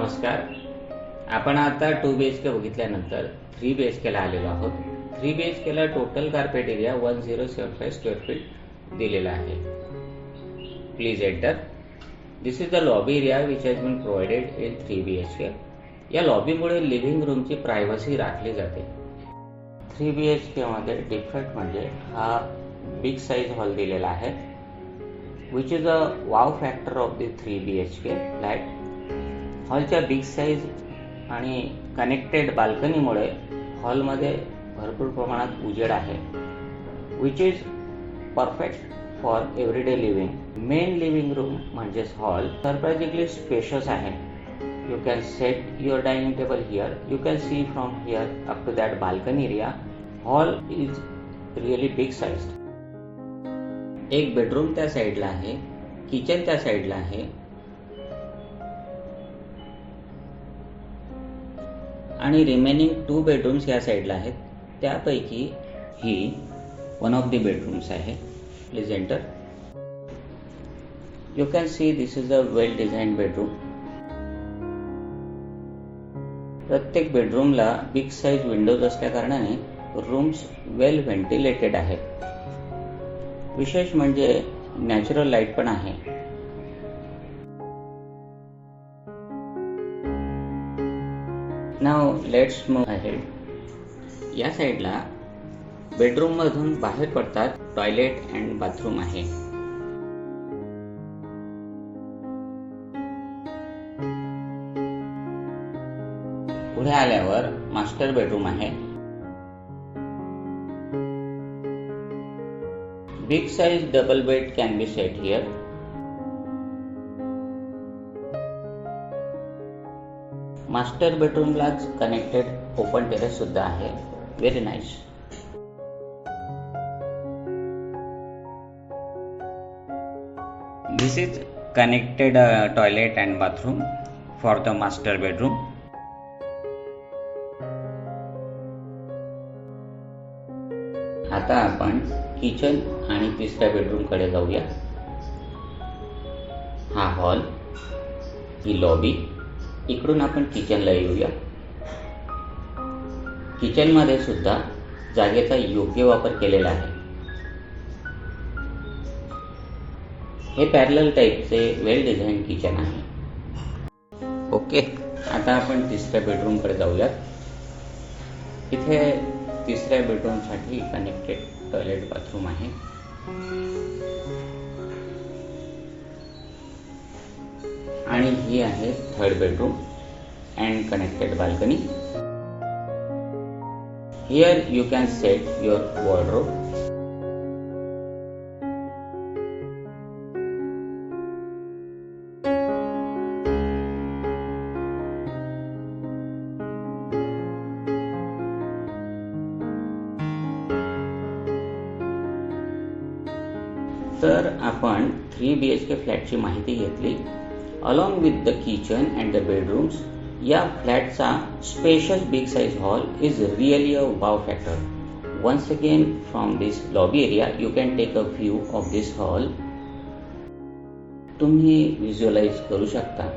नमस्कार. आपण आता 2 BHK बघितल्यानंतर 3 BHK ला आलेलो आहोत. 3 BHK ला total carpet area 1075 square feet दिलेला आहे. Please enter. This is the lobby area which has been provided in 3 BHK. या लॉबीमुळे लिव्हिंग रूमची प्रायव्हसी राखली जाते. 3 BHK मध्ये डिफरंट म्हणजे हा बिग साइज हॉल दिलेला आहे, which is a wow factor of the 3 BHK flat. हॉलच्या बिग साइज आणि कनेक्टेड बाल्कनीमुळे हॉलमध्ये भरपूर प्रमाणात उजेड आहे, which is perfect for everyday living. Main living room म्हणजेच हॉल सरप्राइजिंगली स्पेशियस आहे. You can set your dining table here. You can see from here up to that balcony area. Hall is really big sized. एक bedroom त्या साईडला आहे, kitchen त्या साईडला आहे आणि रिमेनिंग 2 बेडरूम्स या साईडला आहेत. त्यापैकी ही वन ऑफ द बेडरूम्स आहे. Please enter. You can see this is a well design bedroom. प्रत्येक बेडरूमला बिग साईज विंडोज असल्या कारणाने रूम्स वेल व्हेंटिलेटेड आहेत. विशेष म्हणजे नॅचरल लाईट पण आहे. Now let's move ahead. या साईडला बेडरूम मधून बाहेर पडतात टॉयलेट अँड बाथरूम आहे. पुढे आल्यावर मास्टर बेडरूम आहे. Big size double bed can be set here. Master बेडरूमलाच कनेक्टेड ओपन टेरेस सुद्धा आहे. Very nice. This is connected toilet and bathroom for the master bedroom. आता आपण किचन आणि तिसऱ्या बेडरूम कडे जाऊया. हा हॉल, ही लॉबी. इकडून आपण किचनला येऊया. किचन मध्ये सुद्धा जागेचा योग्य वापर केलेला आहे. हे पॅरलल टाईपचे वेल डिझाईन किचन आहे. ओके, आता आपण तिसऱ्या बेडरूम कडे जाऊया. इथे तिसऱ्या बेडरूम साठी कनेक्टेड टॉयलेट बाथरूम आहे. आणि ही आहे third bedroom and connected balcony. Here you can set your wardrobe. तर आपण 3 BHK फ्लॅटची माहिती घेतली. Along with the kitchen and the bedrooms, या फ्लॅटचा spacious big size hall is really a wow factor. Once again from this lobby area you can take a view of this hall. तुम्ही visualise करू शकता